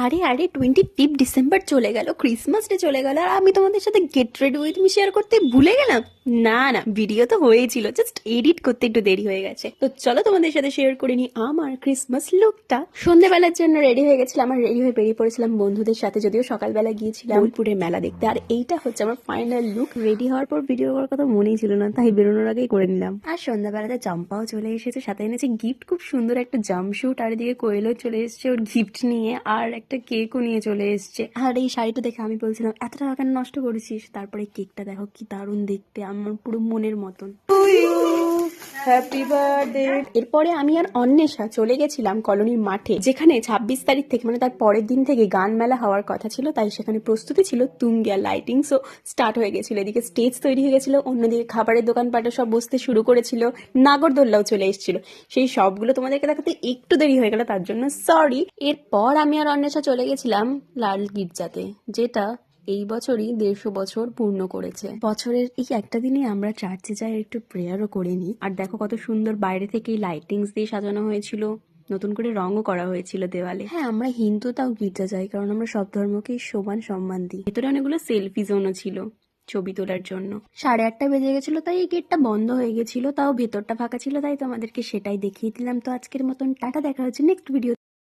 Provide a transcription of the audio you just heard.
আরে আরে 25 ডিসেম্বর চলে গেল, ক্রিসমাস ডে চলে গেল, আর আমি তোমাদের সাথে get ready with me share করতে ভুলে গেলাম। না না, ভিডিও তো হয়েছিল, জাস্ট এডিট করতে একটু দেরি হয়ে গেছে। তো চলো তোমাদের সাথে শেয়ার করে নি আমার ক্রিসমাস লুকটা। সন্ধ্যেবেলার জন্য রেডি হয়ে গেছিলাম, আমার রেডি হয়ে বেরিয়ে পড়েছিলাম বন্ধুদের সাথে, যদিও সকালবেলা গিয়েছিলাম বোলপুরের মেলা দেখতে। আর এইটা হচ্ছে আমার ফাইনাল লুক। রেডি হওয়ার পর ভিডিও করার কথা মনেই ছিল না, তাই বেরোনোর আগেই করে নিলাম। আর সন্ধ্যাবেলাতে চম্পাও চলে এসেছে, সাথে এনেছে গিফট, খুব সুন্দর একটা জাম্পশুট। আর এদিকে কোয়েলও চলে এসেছে ওর গিফট নিয়ে, আর একটা কেকও নিয়ে চলে এসেছে। আর এই শাড়িটা দেখে আমি বলছিলাম এত টাকা কেন নষ্ট করেছিস, তারপরে কেকটা দেখো কি দারুণ দেখতে, আমার পুরো মনের মতন। Happy birthday. এরপরে আমি আর অন্বেষা চলে গেছিলাম কলোনির মাঠে, যেখানে 26 তারিখ থেকে মানে তার পরের দিন থেকে গান মেলা হওয়ার কথা ছিল, তাই সেখানে প্রস্তুতি ছিল তুঙ্গে। আর লাইটিং শো স্টার্ট হয়ে গেছিল, এদিকে স্টেজ তৈরি হয়ে গেছিল, অন্যদিকে খাবারের দোকানপাটে সব বসতে শুরু করেছিল, নাগরদোল্লাও চলে এসেছিল। সেই সবগুলো তোমাদেরকে দেখাতে একটু দেরি হয়ে গেল, তার জন্য সরি। এরপর আমি আর অন্বেষা চলে গেছিলাম লাল গির্জাতে, যেটা এই বছরই 150 বছর পূর্ণ করেছে। বছরের এই একটা দিনে আমরা চার্চে যাই, একটু প্রেয়ারও করে নিই। আর দেখো কত সুন্দর বাইরে থেকে লাইটিংস দিয়ে সাজানো হয়েছিল, নতুন করে রঙও করা হয়েছিল দেওয়ালে। হ্যাঁ, আমরা হিন্দু তাও গির্জা যাই, কারণ আমরা সব ধর্মকেই সমান সম্মান দিই। ভেতরে অনেকগুলো সেলফি জোনও ছিল ছবি তোলার জন্য। 8:30 বেজে গেছিল, তাই এই গেটটা বন্ধ হয়ে গেছিল, তাও ভেতরটা ফাঁকা ছিল, তাই তোমাদেরকে সেটাই দেখিয়ে দিলাম। তো আজকের মতন টাটা, দেখা হচ্ছে নেক্সট ভিডিও।